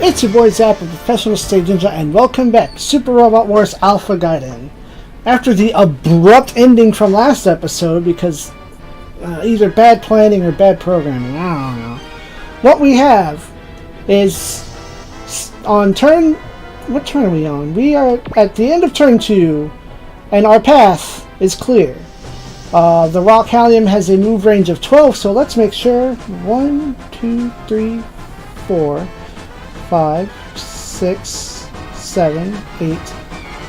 It's your boy Zappa, Professional Stage Ninja, and welcome back to Super Robot Wars Alpha Gaiden. After the abrupt ending from last episode, because either bad planning or bad programming, I don't know. What we have is on turn... What turn are we on? We are at the end of turn 2, and our path is clear. The Rock Hallium has a move range of 12, so let's make sure. 1, 2, 3, 4, 5, 6, 7, 8,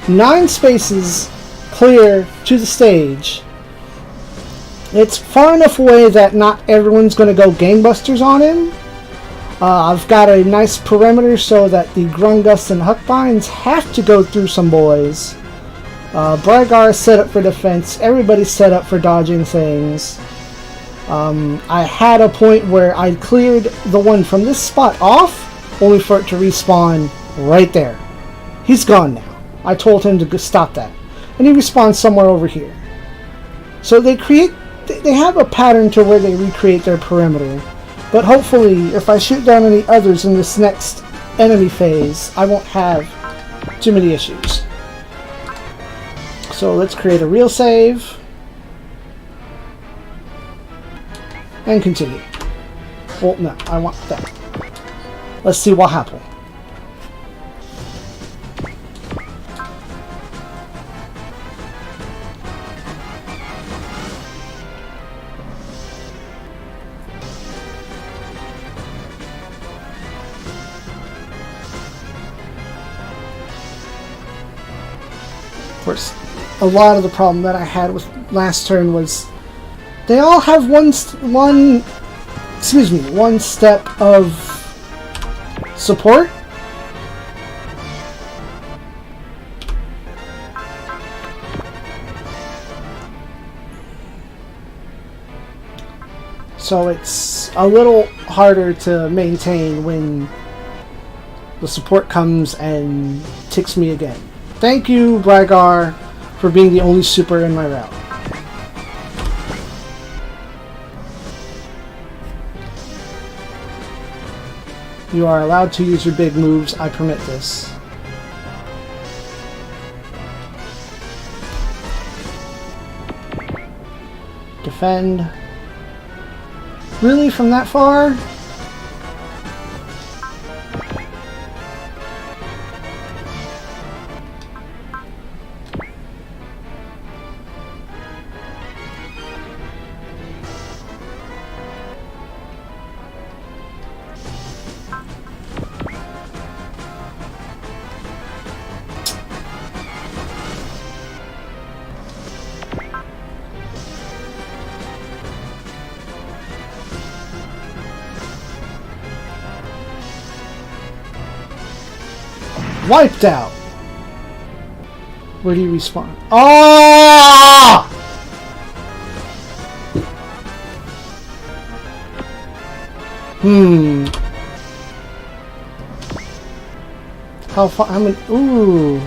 9 spaces clear to the stage. It's far enough away that not everyone's going to go gangbusters on him. I've got a nice perimeter so that the Grungus and Huckbines have to go through some boys. Brygar is set up for defense. Everybody's set up for dodging things. I had a point where I cleared the one from this spot off, only for it to respawn right there. He's gone now. I told him to stop that. And he respawns somewhere over here. So they have a pattern to where they recreate their perimeter. But hopefully, if I shoot down any others in this next enemy phase, I won't have too many issues. So let's create a real save. And continue. Well, no, I want that. Let's see what happens. Of course, a lot of the problem that I had with last turn was they all have one step of support. So it's a little harder to maintain when the support comes and ticks me again. Thank you, Brygar, for being the only super in my route. You are allowed to use your big moves. I permit this. Defend. Really? From that far? Wiped out. Where do you respawn? Oh! How far? How many? Ooh.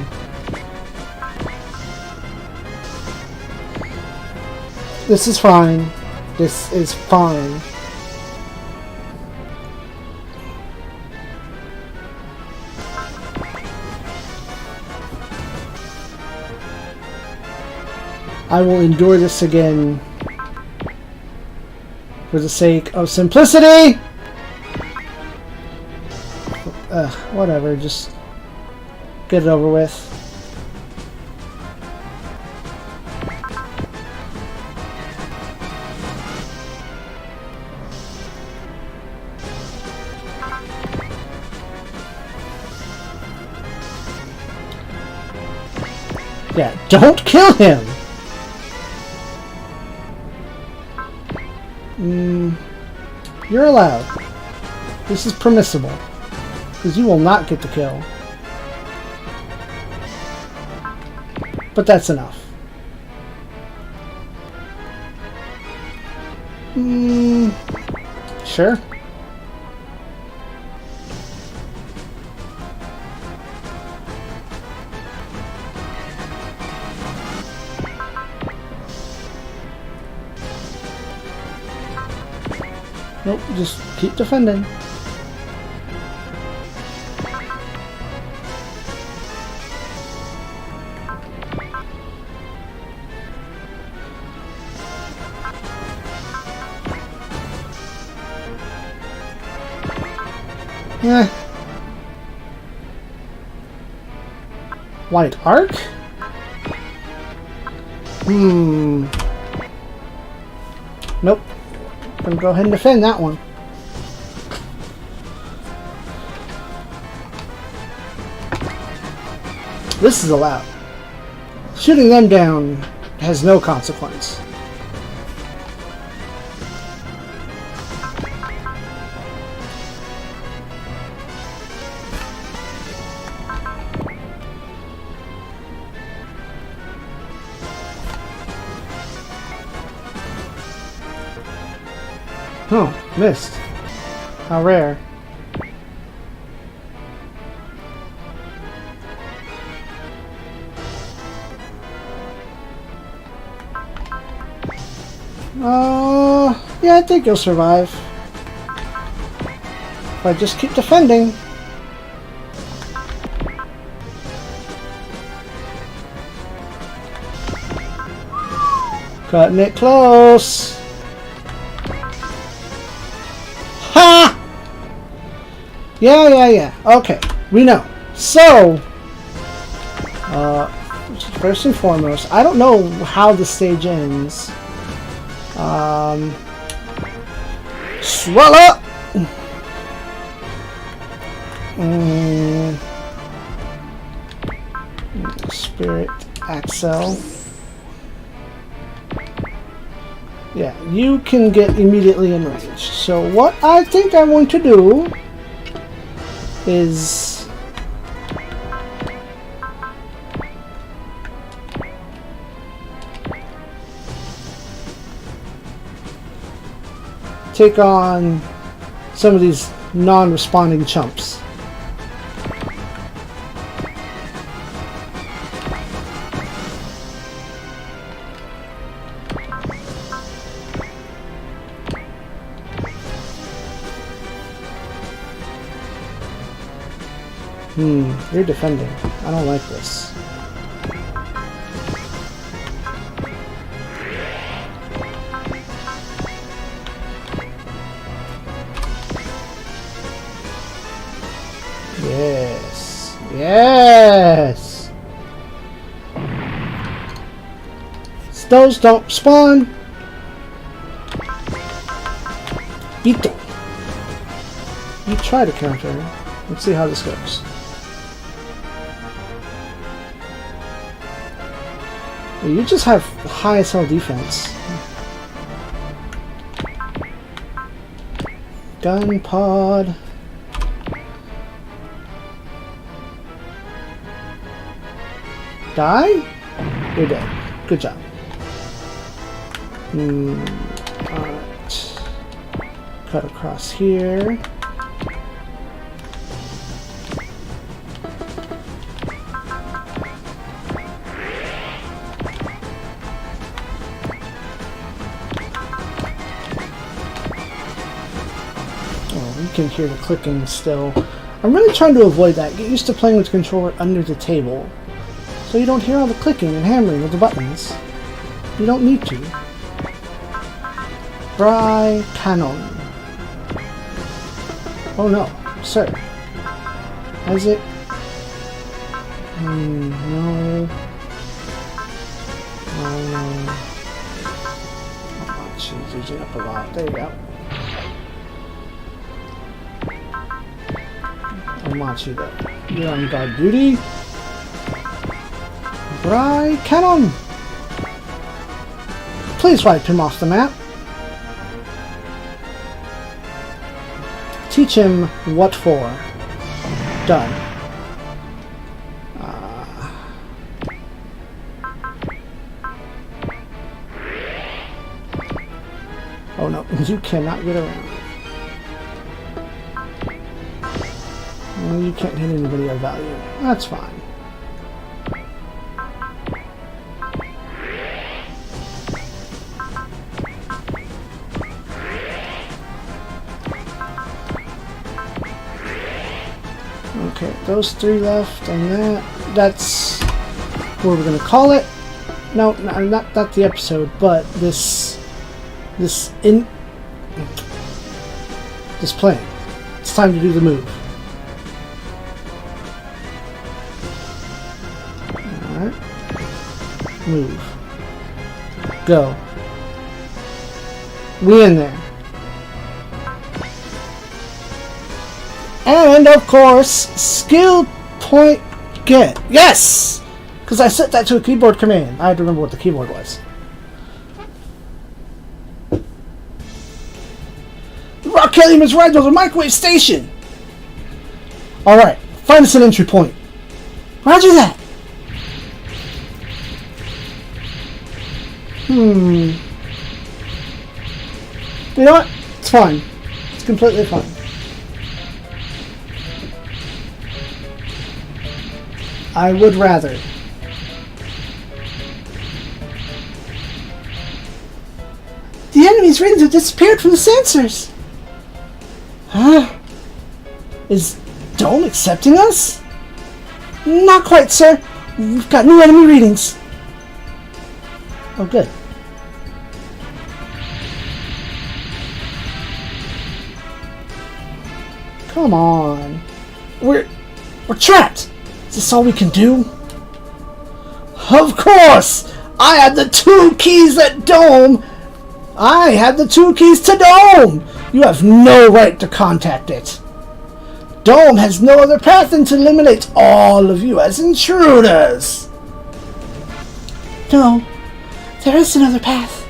This is fine. This is fine. I will endure this again for the sake of simplicity. Whatever, just get it over with. Yeah, don't kill him! You're allowed. This is permissible. Because you will not get the kill. But that's enough. Sure. Nope, just keep defending. Eh. White arc? Nope. Gonna go ahead and defend that one. This is allowed. Shooting them down has no consequence. Oh, missed. How rare. Yeah, I think you'll survive. If I just keep defending. Cutting it close. Ha! Yeah. Okay, we know. So, first and foremost, I don't know how the stage ends. Swell up! Spirit Axel. Yeah, you can get immediately enraged. So what I think I'm going to do is take on some of these non-responding chumps. You're defending. I don't like this. Yes. Yes! Those don't spawn! Beetle! You try to counter. Let's see how this goes. You just have high SL defense. Gun pod. Die? You're dead. Good job. Alright. Cut across here. You can hear the clicking still. I'm really trying to avoid that. Get used to playing with the controller under the table, so you don't hear all the clicking and hammering of the buttons. You don't need to. Bry Cannon. Oh no, sir. Has it? No. Oh, jeez, using up a lot. There you go. Machi though. You're on guard duty. Bry Cannon! Please wipe him off the map. Teach him what for. Done. Oh no, you cannot get around. Well, you can't hit anybody of value. That's fine. Okay, those three left, and that's where we're gonna call it. No, not the episode, but this plane. It's time to do the move. Move. Go. We in there. And of course, skill point get. Yes! Because I set that to a keyboard command. I had to remember what the keyboard was. The Rock Kelly is right to the microwave station! Alright, find us an entry point. Roger that! You know what? It's fine. It's completely fine. I would rather. The enemy's rings have disappeared from the sensors. Huh? Is Dome accepting us? Not quite, sir. We've got new enemy readings. Oh, good. Come on. We're trapped. Is this all we can do? Of course! I have the 2 keys at Dome! I have the 2 keys to Dome! You have no right to contact it. Dome has no other path than to eliminate all of you as intruders. No, there is another path.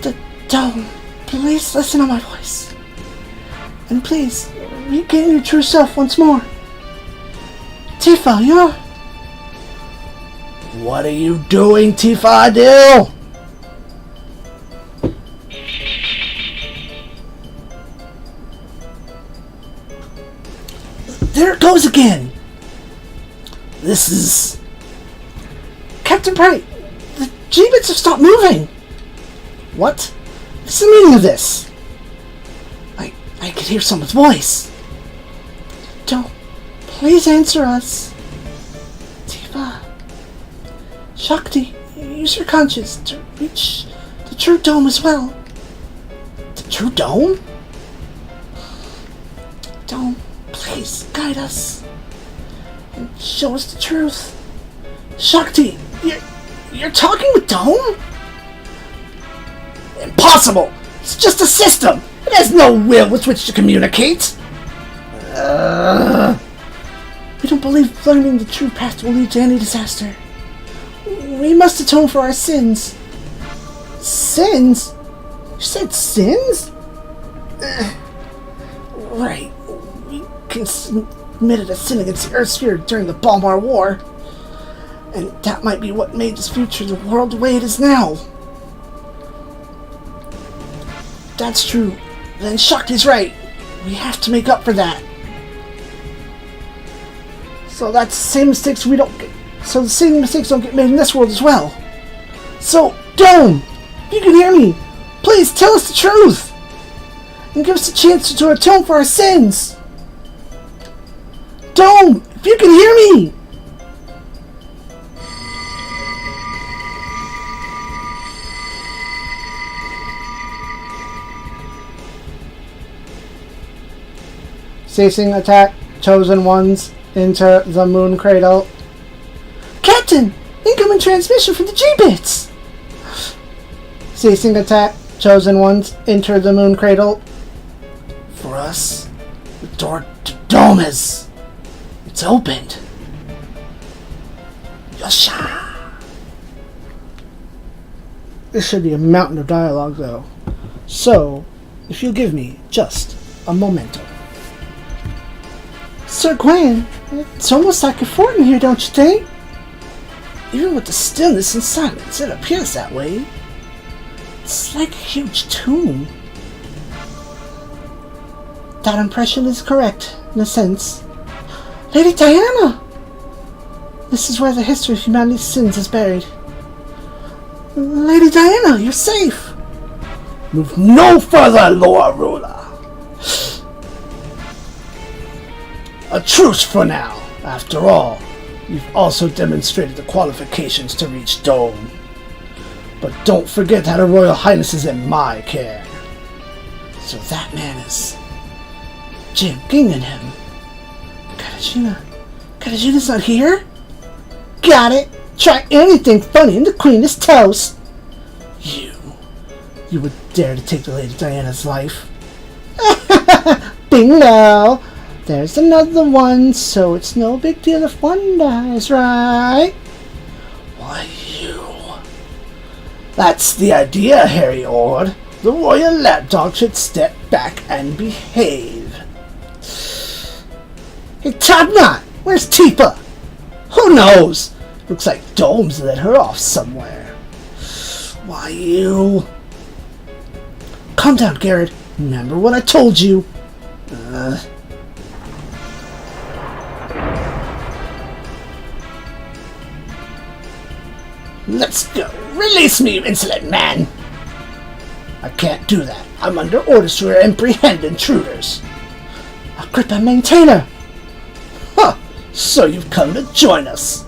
The Dome, please listen to my voice. And please, regain your true self once more. Tifa, you're... What are you doing, Tifa Adil? There it goes again! This is... Captain Bright, the G-bits have stopped moving! What? What's the meaning of this? I could hear someone's voice. Don't... Please answer us. Tifa. Shakti, use your conscience to reach the true Dome as well. The true Dome? Dome, please guide us. And show us the truth. Shakti, you're talking with Dome? Impossible! It's just a system! It has no will with which to communicate! We don't believe learning the true path will lead to any disaster. We must atone for our sins. Sins? You said sins? Right. We committed a sin against the Earth Sphere during the Balmar War. And that might be what made this future the world the way it is now. That's true. Then Shakti's right. We have to make up for that. So that's the same mistakes we don't get. So the same mistakes don't get made in this world as well. So, Dome, if you can hear me, please tell us the truth. And give us a chance to atone for our sins. Dome, if you can hear me. Ceasing attack, chosen ones, enter the moon cradle. Captain! Incoming transmission from the G-bits! Ceasing attack, chosen ones, enter the moon cradle. For us, the door to Dome is... It's opened. Yosha! This should be a mountain of dialogue, though. So, if you'll give me just a momento. Sir Gwen, it's almost like a fort in here, don't you think? Even with the stillness and silence, it appears that way. It's like a huge tomb. That impression is correct, in a sense. Lady Diana! This is where the history of humanity's sins is buried. Lady Diana, you're safe! Move no further, Loa Ruler! A truce for now. After all, you've also demonstrated the qualifications to reach Dome. But don't forget that Her Royal Highness is in my care. So that man is... Jim Gingenham. Katarzyna. Katarzyna's not here? Got it. Try anything funny and the queen is toast. You would dare to take the Lady Diana's life? Bingo! There's another one, so it's no big deal if one dies, right? Why, you... That's the idea, Harry Ord. The royal lapdog should step back and behave. Hey, Todnot! Where's Tifa? Who knows? Looks like Dome's let her off somewhere. Why, you... Calm down, Garrett. Remember what I told you. Let's go. Release me, you insolent man. I can't do that. I'm under orders to apprehend intruders. Agrippa Maintainer. Huh. So you've come to join us.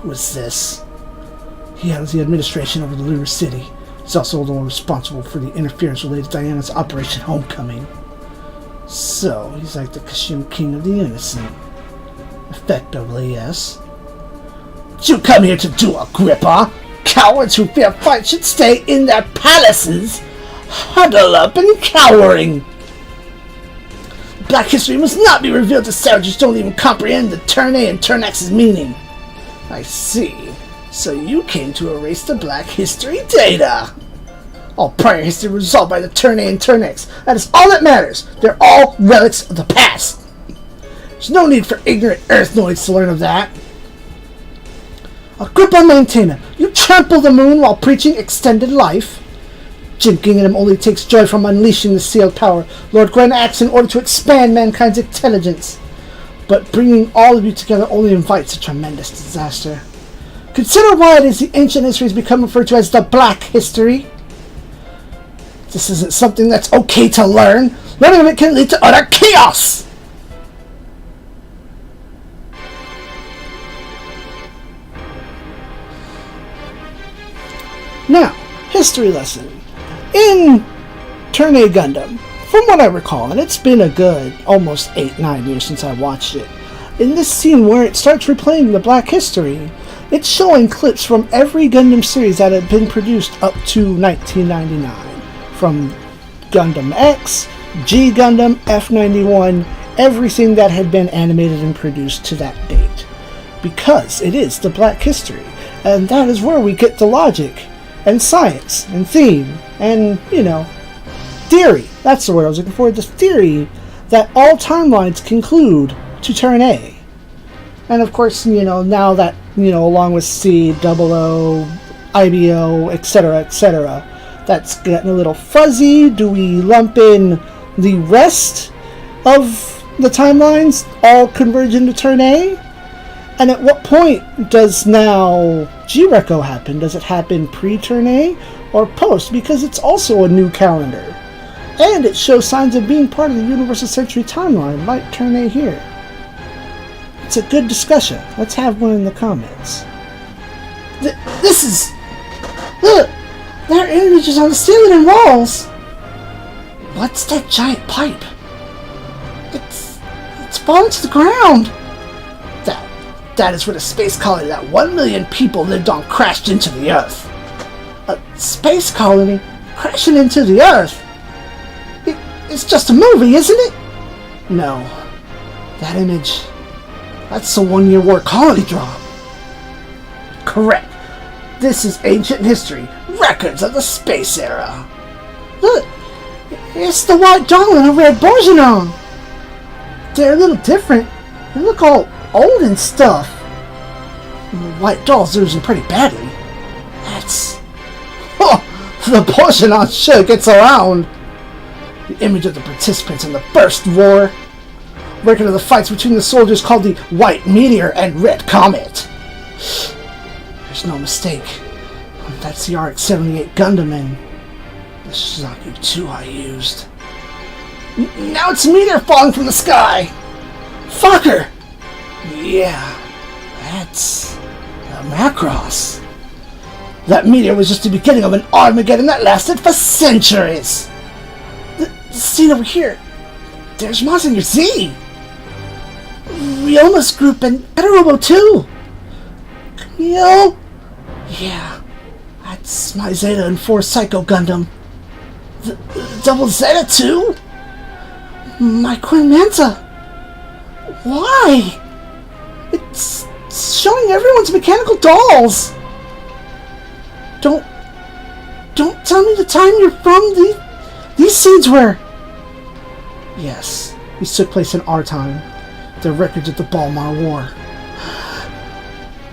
Who is this? He handles the administration over the Lunar City. He's also the one responsible for the interference related to Diana's Operation Homecoming. So, he's like the Kashim King of the Innocent. Effectively, yes. Did you come here to do, Agrippa? Cowards who fear fight should stay in their palaces, huddle up and cowering. Black history must not be revealed to savages who don't even comprehend the Turn A and Turn X's meaning. I see. So you came to erase the Black history data. All prior history was resolved by the Turn A and Turn X. That is all that matters. They're all relics of the past. There's no need for ignorant Earthnoids to learn of that. Agrippa Maintainer, you trample the moon while preaching extended life. Jim Gingham only takes joy from unleashing the sealed power Lord Gwen acts in order to expand mankind's intelligence. But bringing all of you together only invites a tremendous disaster. Consider why it is the ancient history has become referred to as the Black History. This isn't something that's okay to learn. Learning of it can lead to utter chaos! Now, history lesson. In Turn A Gundam, from what I recall, and it's been a good almost 8-9 years since I watched it, in this scene where it starts replaying the Black History, it's showing clips from every Gundam series that had been produced up to 1999. From Gundam X, G Gundam, F91, everything that had been animated and produced to that date. Because it is the Black History, and that is where we get the logic, and science, and theme, and, you know, theory. That's the word I was looking for. The theory that all timelines conclude to Turn A. And of course, you know, now that, you know, along with C, OO, IBO, etc., that's getting a little fuzzy. Do we lump in the rest of the timelines all converge into Turn A? And at what point does now G-Reco happen? Does it happen pre-Turn A or post? Because it's also a new calendar. And it shows signs of being part of the Universal Century timeline, like Turn A here. It's a good discussion. Let's have one in the comments. This is... Look! There are images on the ceiling and walls! What's that giant pipe? It's falling to the ground! That is where the space colony that 1 million people lived on crashed into the Earth. A space colony crashing into the Earth? It's just a movie, isn't it? No. That image... That's the one-year war colony drop. Correct. This is ancient history. Records of the space era. Look! It's the White Doll and a Red Bourgeois. They're a little different. They look all old and stuff. And the White Doll's losing pretty badly. That's... Oh! The Bourgeois sure gets around. The image of the participants in the First War. Record of the fights between the soldiers called the White Meteor and Red Comet. There's no mistake. That's the RX-78 Gundam and the Shizaku 2 I used. Now it's a meteor falling from the sky! Fucker! Yeah, that's the Macross. That meteor was just the beginning of an Armageddon that lasted for centuries! The scene over here, there's Monsignor Z! Ryoma's group and Robo 2! Yo? Yeah, that's my Zeta and 4 Psycho Gundam. The Double Zeta too? My Queen Manta. Why? It's showing everyone's mechanical dolls. Don't tell me the time you're from. These scenes were... Yes, these took place in our time. The records of the Balmar War.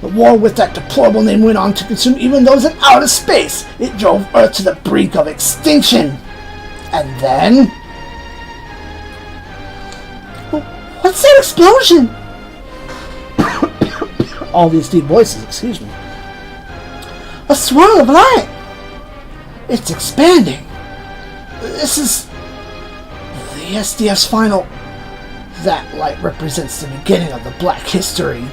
The war with that deplorable name went on to consume even those in outer space. It drove Earth to the brink of extinction. And then... What's that explosion? All these deep voices, excuse me. A swirl of light. It's expanding. This is the SDF's final. That light represents the beginning of the Black History,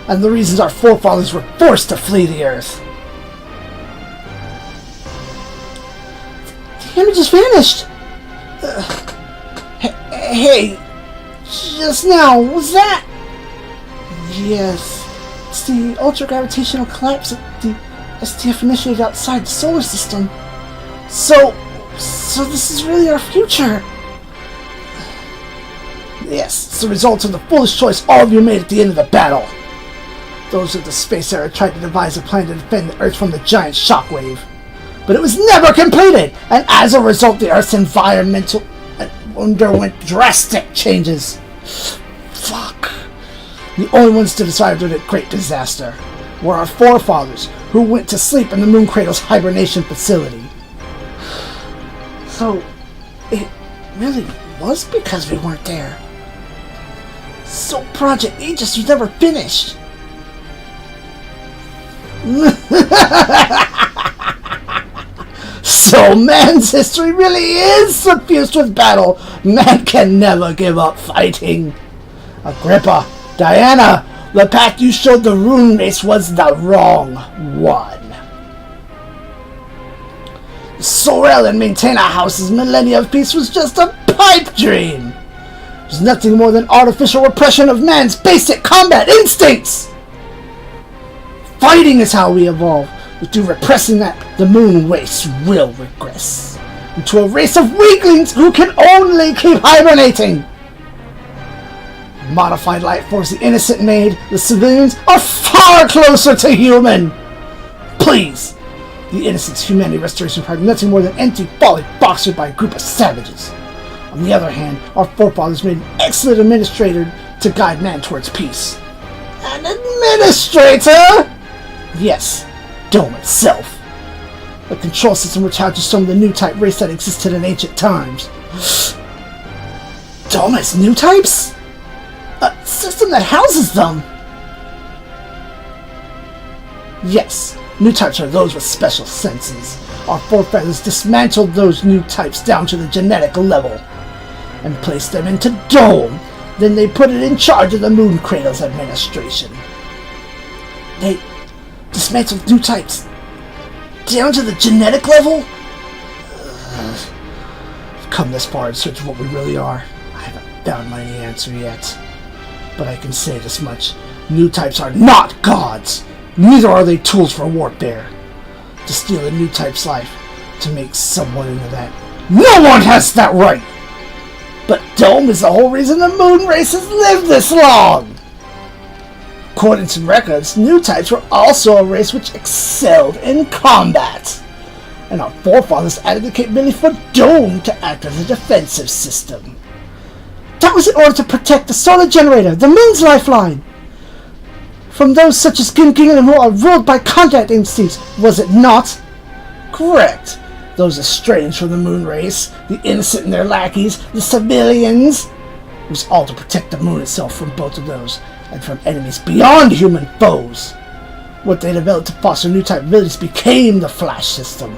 and the reasons our forefathers were forced to flee the Earth. The image has vanished. Hey, just now, was that? Yes, it's the ultra-gravitational collapse that the SDF initiated outside the solar system. So this is really our future. Yes, it's the result of the foolish choice all of you made at the end of the battle. Those of the space era tried to devise a plan to defend the Earth from the giant shockwave. But it was never completed, and as a result the Earth's environmental underwent drastic changes. Fuck. The only ones to survive the great disaster were our forefathers, who went to sleep in the Moon Cradle's hibernation facility. So, it really was because we weren't there. So Project Aegis was never finished. So man's history really is suffused with battle. Man can never give up fighting. Agrippa, Diana, the path you showed the Rune race was the wrong one. The Sorel and Maintainer House's millennia of peace was just a pipe dream. It was nothing more than artificial repression of man's basic combat instincts. Fighting is how we evolve. But through repressing that, the Moon race will regress into a race of weaklings who can only keep hibernating. Modified life force the innocent made, the civilians are far closer to human. Please, the innocent's humanity restoration required nothing more than empty folly boxed by a group of savages. On the other hand, our forefathers made an excellent administrator to guide man towards peace. An administrator? Yes, Dome itself. A control system which houses some of the new type race that existed in ancient times. Dome has new types? A system that houses them? Yes, new types are those with special senses. Our forefathers dismantled those new types down to the genetic level and placed them into Dome. Then they put it in charge of the Moon Cradle's administration. They dismantled new types down to the genetic level? We've come this far in search of what we really are. I haven't found my answer yet. But I can say this much. New types are not gods. Neither are they tools for warfare. To steal a new type's life, to make someone into that. No one has that right! But Dome is the whole reason the Moon race has lived this long! According to records, new types were also a race which excelled in combat. And our forefathers added the capability for Dome to act as a defensive system. That was in order to protect the solar generator, the Moon's lifeline, from those such as Ginging who are ruled by contact instincts, was it not? Correct. Those estranged from the Moon race, the innocent and their lackeys, the civilians. It was all to protect the Moon itself from both of those, and from enemies beyond human foes. What they developed to foster new type abilities became the Flash system.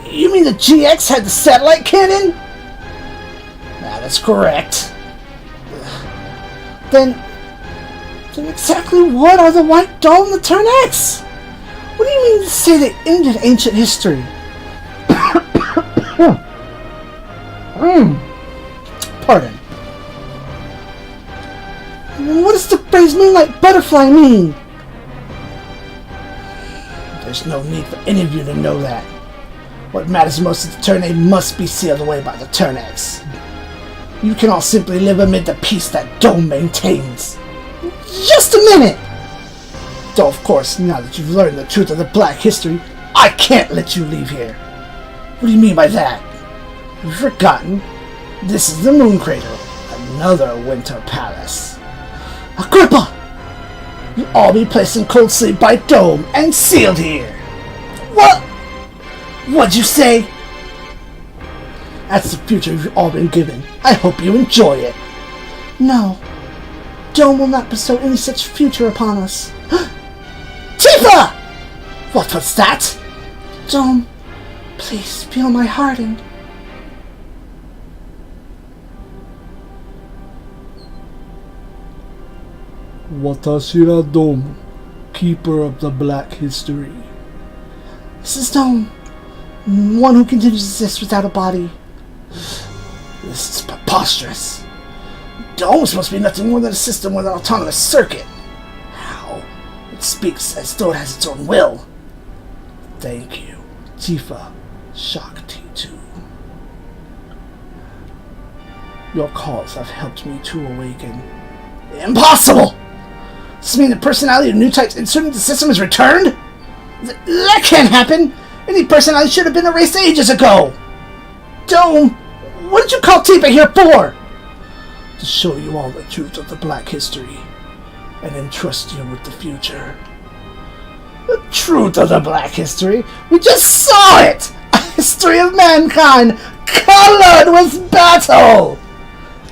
You mean the GX had the satellite cannon? That's correct. Then exactly what are the White Dome and the Turn X? What do you mean to say they ended ancient history? Pardon. What does the phrase Moonlight Butterfly mean? There's no need for any of you to know that. What matters most is the Turn-A must be sealed away by the Turn-X. You can all simply live amid the peace that Dome maintains. Just a minute! Though, of course, now that you've learned the truth of the Black history, I can't let you leave here. What do you mean by that? You've forgotten? This is the Moon Crater, another winter palace. Agrippa! You'll all be placed in cold sleep by Dome and sealed here. What? What'd you say? That's the future you've all been given. I hope you enjoy it. No. Dome will not bestow any such future upon us. Tifa! What was that? Dome, please feel my hardened. Watashira Dome, keeper of the Black history. This is Dome, one who continues to exist without a body. This is preposterous. Dome is supposed to be nothing more than a system with an autonomous circuit. How? It speaks as though it has its own will. Thank you, Tifa Shakti 2. Your calls have helped me to awaken. Impossible! Does this mean the personality of new types inserted into the system is returned? That can't happen! Any personality should have been erased ages ago! Dome, what did you call Tifa here for? To show you all the truth of the Black history, and entrust you with the future. The truth of the Black history? We just saw it! A history of mankind, colored with battle!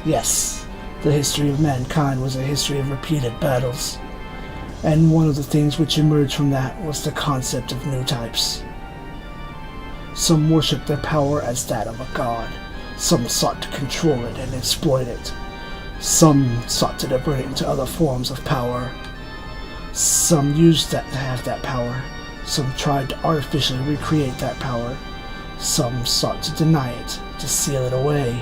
Yes, the history of mankind was a history of repeated battles. And one of the things which emerged from that was the concept of new types. Some worshipped their power as that of a god. Some sought to control it and exploit it. Some sought to divert it into other forms of power. Some used that to have that power. Some tried to artificially recreate that power. Some sought to deny it, to seal it away.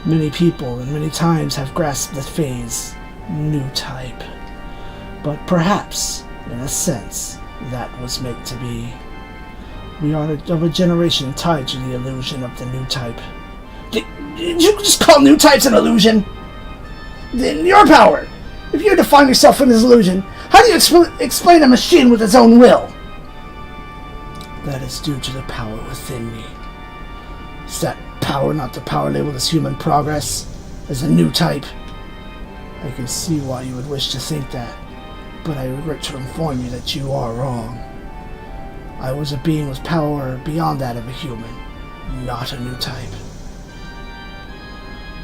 Many people and many times have grasped the phrase, new type. But perhaps, in a sense, that was meant to be. We are of a generation tied to the illusion of the new type. Did you just call new types an illusion? Then your power! If you define yourself in this illusion, how do you explain a machine with its own will? That is due to the power within me. Is that power not the power labeled as human progress? As a new type? I can see why you would wish to think that, but I regret to inform you that you are wrong. I was a being with power beyond that of a human, not a new type.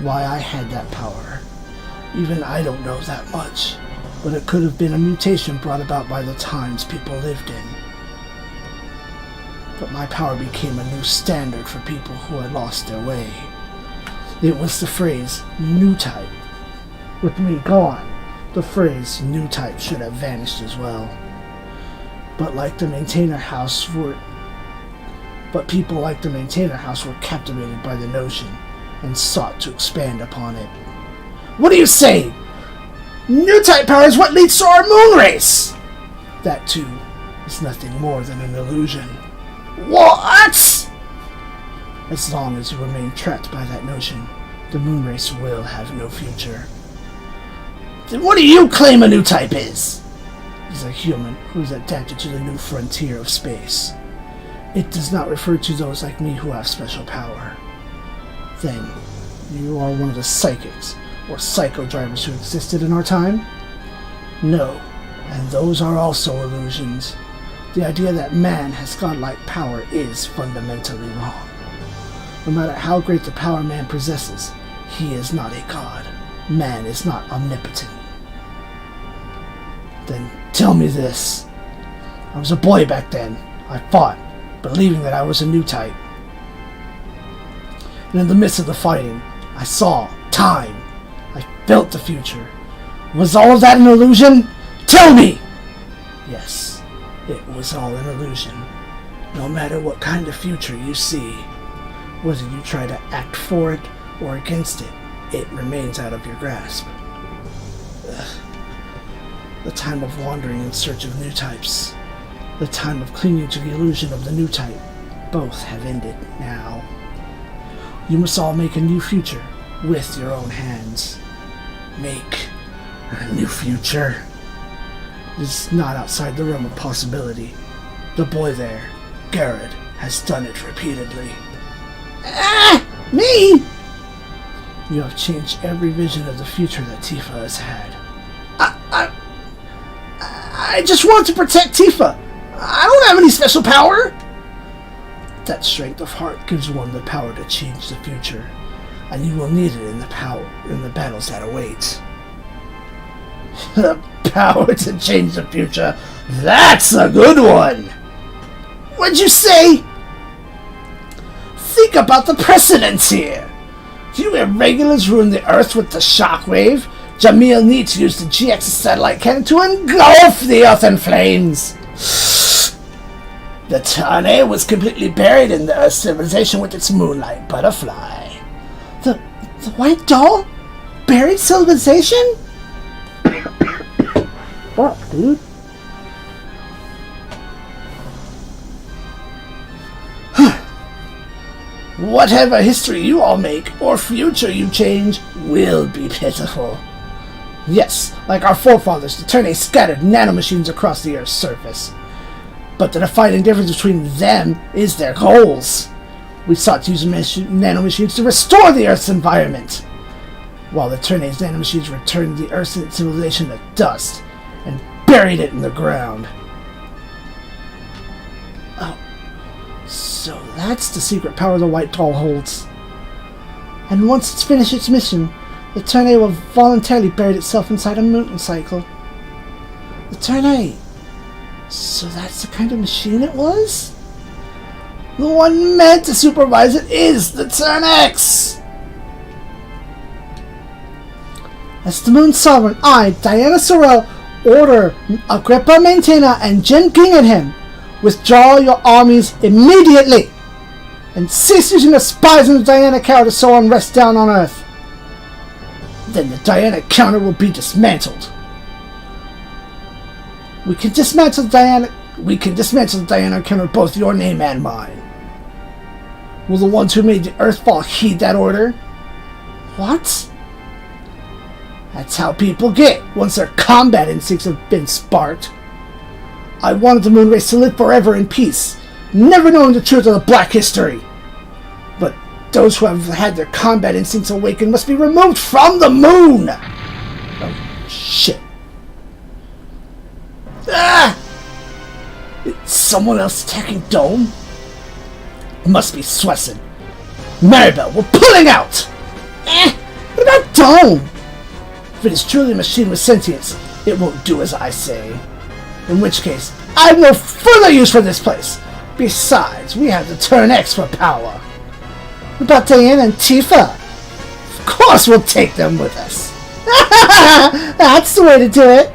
Why I had that power, even I don't know that much, but it could have been a mutation brought about by the times people lived in. But my power became a new standard for people who had lost their way. It was the phrase, new type. With me gone, the phrase, new type should have vanished as well. But people like the Maintainer House were captivated by the notion and sought to expand upon it. What do you say? New type power is what leads to our moon race! That too is nothing more than an illusion. What? As long as you remain trapped by that notion, the moon race will have no future. Then what do you claim a new type is? Is a human who is adapted to the new frontier of space. It does not refer to those like me who have special power. Then, you are one of the psychics, or psycho drivers who existed in our time? No, and those are also illusions. The idea that man has godlike power is fundamentally wrong. No matter how great the power man possesses, he is not a god. Man is not omnipotent. Then tell me this. I was a boy back then. I fought, believing that I was a new type. And in the midst of the fighting, I saw time. I felt the future. Was all of that an illusion? Tell me! Yes, it was all an illusion. No matter what kind of future you see, whether you try to act for it or against it, it remains out of your grasp. The time of wandering in search of new types. The time of clinging to the illusion of the new type, both have ended now. You must all make a new future with your own hands. Make a new future. It is not outside the realm of possibility. The boy there, Garrett, has done it repeatedly. Ah! Me? You have changed every vision of the future that Tifa has had. I just want to protect Tifa. I don't have any special power. That strength of heart gives one the power to change the future, and you will need it in the battles that await. The power to change the future. That's a good one. What'd you say? Think about the precedents here. You irregulars ruined the Earth with the shockwave. Jamil needs to use the GX satellite cannon to engulf the Earth in flames. The Tane was completely buried in the Earth civilization with its moonlight butterfly. The white doll? Buried civilization? Fuck, dude. Whatever history you all make, or future you change, will be pitiful. Yes, like our forefathers, the Tane scattered nanomachines across the Earth's surface. But the defining difference between them is their goals. We sought to use nanomachines to restore the Earth's environment, while the Tane's nanomachines returned the Earth's civilization to dust and buried it in the ground. Oh, so that's the secret power the white doll holds. And once it's finished its mission, the Tane will voluntarily bury itself inside a mountain cycle. The Tane. So that's the kind of machine it was? The one meant to supervise it is the Turn X! As the Moon Sovereign, I, Diana Sorrell, order Agrippa Maintainer and Jin Gingham, withdraw your armies immediately, and cease using the spies and the Diana counter to sow unrest down on Earth. Then the Diana counter will be dismantled. We can dismantle the Diana counter with both your name and mine. Will the ones who made the Earthfall heed that order? What? That's how people get once their combat instincts have been sparked. I wanted the moon race to live forever in peace, never knowing the truth of the black history. But those who have had their combat instincts awakened must be removed from the moon! Oh, shit. Ah! It's someone else attacking Dome? It must be Swesson. Maribel, we're pulling out! What about Dome? If it is truly a machine with sentience, it won't do as I say. In which case, I have no further use for this place. Besides, we have the Turn X for power. What about Diana and Tifa? Of course we'll take them with us. That's the way to do it.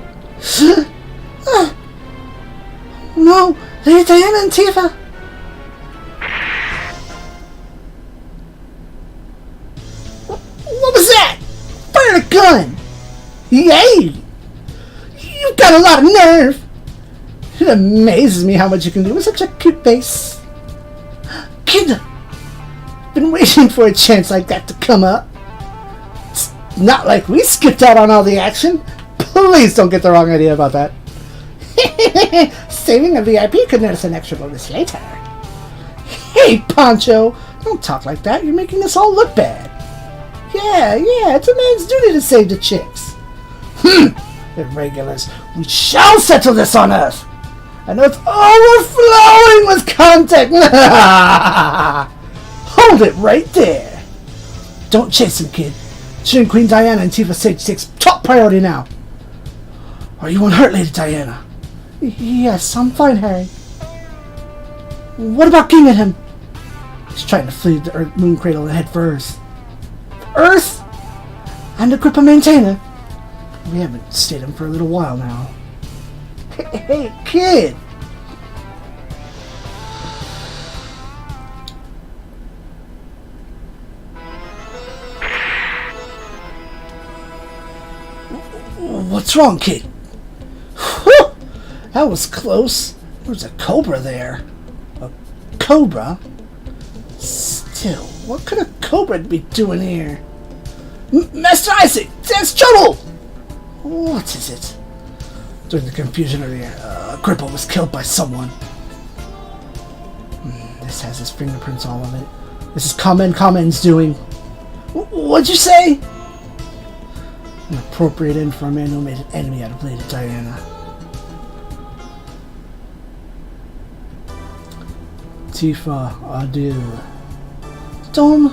No, Lady Diana and Tifa. What was that? Fire a gun! Yay! You've got a lot of nerve! It amazes me how much you can do with such a cute face. Kid, been waiting for a chance like that to come up. It's not like we skipped out on all the action. Please don't get the wrong idea about that. Saving a VIP could notice an extra bonus later. Hey, Poncho! Don't talk like that. You're making us all look bad. Yeah, it's a man's duty to save the chicks. Irregulars. We shall settle this on Earth. And Earth overflowing with content. Hold it right there. Don't chase him, kid. Ensuring Queen Diana and Tifa Sage takes top priority now. Are you unhurt, Lady Diana? Yes, I'm fine, Harry. What about Gingham? He's trying to flee the moon cradle and head for Earth. Earth? And Agrippa Maintainer? We haven't stayed him for a little while now. Hey, kid! What's wrong, kid? Whew! That was close. There's a cobra there. A cobra? Still, what could a cobra be doing here? Master Isaac! There's trouble! What is it? During the confusion earlier, a cripple was killed by someone. This has his fingerprints all on it. This is Kamen's doing. What'd you say? An appropriate end for a man who made an enemy out of Lady Diana. Tifa, adieu. Dom.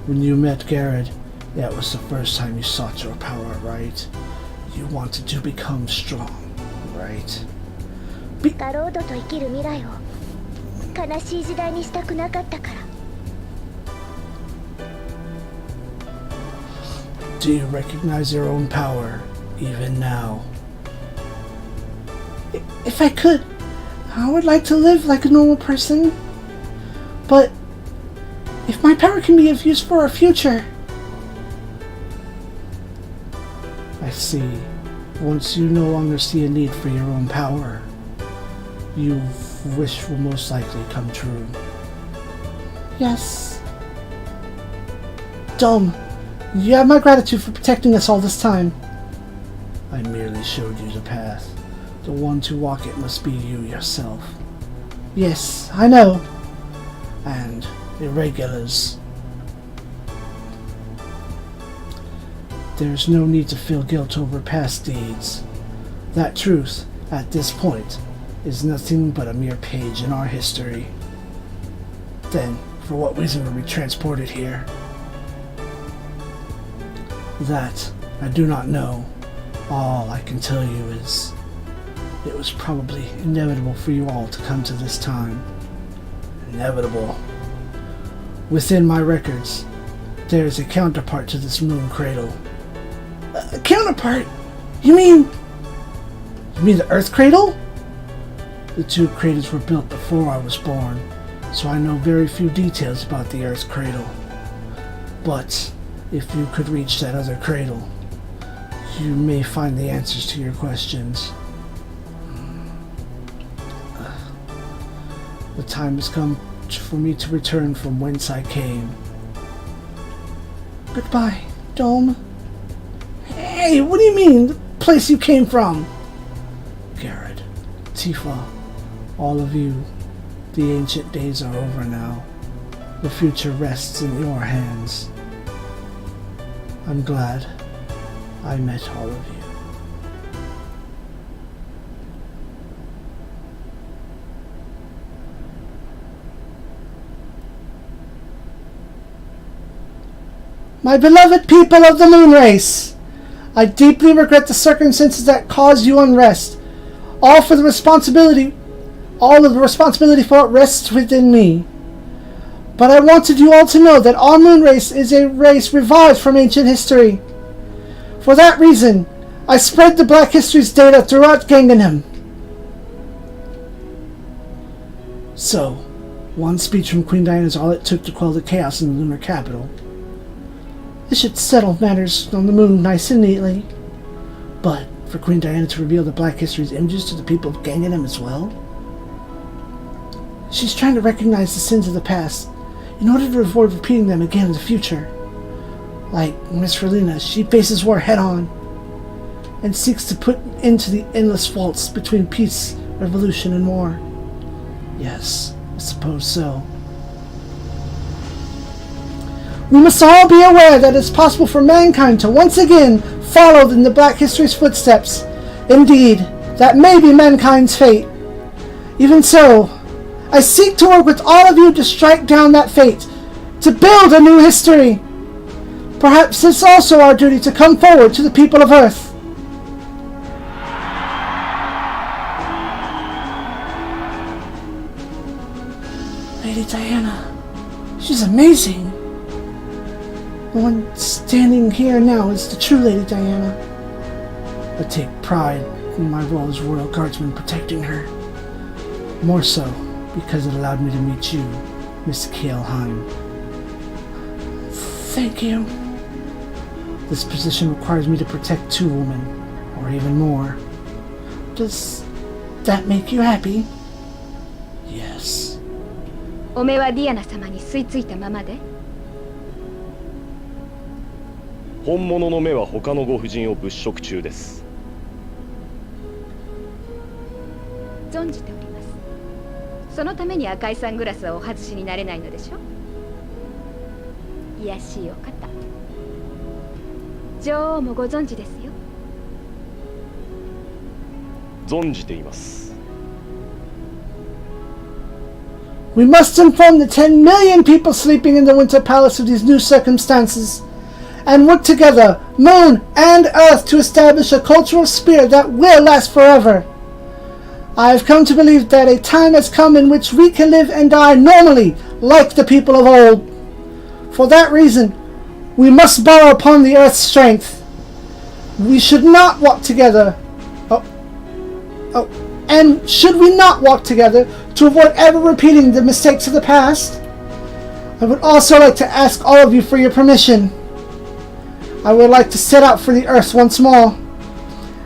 When you met Garrett, that was the first time you sought your power, right? You wanted to become strong, right? ガロードと生きる未来を悲しい時代にしたくなかったから。 Do you recognize your own power, even now? If I could, I would like to live like a normal person. But if my power can be of use for our future... I see. Once you no longer see a need for your own power, your wish will most likely come true. Yes. Dom, you have my gratitude for protecting us all this time. I merely showed you the path. The one to walk it must be you yourself. Yes, I know. And irregulars. There's no need to feel guilt over past deeds. That truth, at this point, is nothing but a mere page in our history. Then, for what reason were we transported here? That I do not know. All I can tell you is it was probably inevitable for you all to come to this time. Inevitable. Within my records, there is a counterpart to this moon cradle. A counterpart? You mean the Earth cradle? The two cradles were built before I was born, so I know very few details about the Earth cradle. But if you could reach that other cradle, you may find the answers to your questions. The time has come for me to return from whence I came. Goodbye, Dome. Hey, what do you mean, the place you came from? Garrett, Tifa, all of you, the ancient days are over now. The future rests in your hands. I'm glad I met all of you. My beloved people of the moon race, I deeply regret the circumstances that caused you unrest. All of the responsibility for it rests within me. But I wanted you all to know that our moon race is a race revived from ancient history. For that reason, I spread the Black History's data throughout Gaiden. So, one speech from Queen Diana is all it took to quell the chaos in the lunar capital. This should settle matters on the moon nice and neatly. But for Queen Diana to reveal the Black History's images to the people of Gaiden as well? She's trying to recognize the sins of the past in order to avoid repeating them again in the future. Like Miss Relina, she faces war head-on and seeks to put into the endless faults between peace, revolution, and war. Yes, I suppose so. We must all be aware that it's possible for mankind to once again follow in the Black History's footsteps. Indeed, that may be mankind's fate. Even so, I seek to work with all of you to strike down that fate, to build a new history. Perhaps it's also our duty to come forward to the people of Earth. Lady Diana, she's amazing. The one standing here now is the true Lady Diana. I take pride in my role as Royal Guardsman protecting her. More so because it allowed me to meet you, Miss Kaelheim. Thank you. This position requires me to protect two women, or even more. Does that make you happy? Yes. おめはディアナ様に吸い付いたままで。本物の目は他のご婦人を物色中です。存じております。そのために赤いサングラスはお外しになれないのでしょ。いやしいお方。女王もご存知ですよ。存じています。We must inform the 10 million people sleeping in the Winter Palace of these new circumstances, and work together, Moon and Earth, to establish a cultural spirit that will last forever. I have come to believe that a time has come in which we can live and die normally, like the people of old. For that reason, we must borrow upon the Earth's strength. We should not walk together. And should we not walk together to avoid ever repeating the mistakes of the past? I would also like to ask all of you for your permission. I would like to set out for the Earth once more.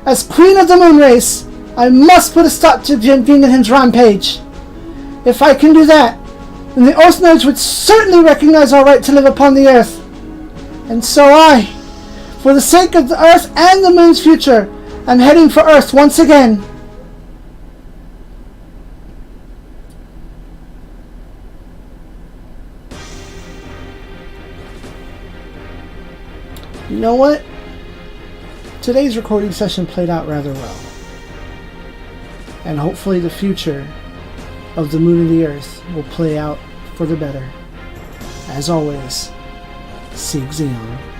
As Queen of the Moon Race, I must put a stop to Gingenheim's rampage. If I can do that, then the Oathknights would certainly recognize our right to live upon the Earth. And so I, for the sake of the Earth and the Moon's future, am heading for Earth once again. You know what? Today's recording session played out rather well. And hopefully the future of the Moon and the Earth will play out for the better. As always, SIEG ZEON.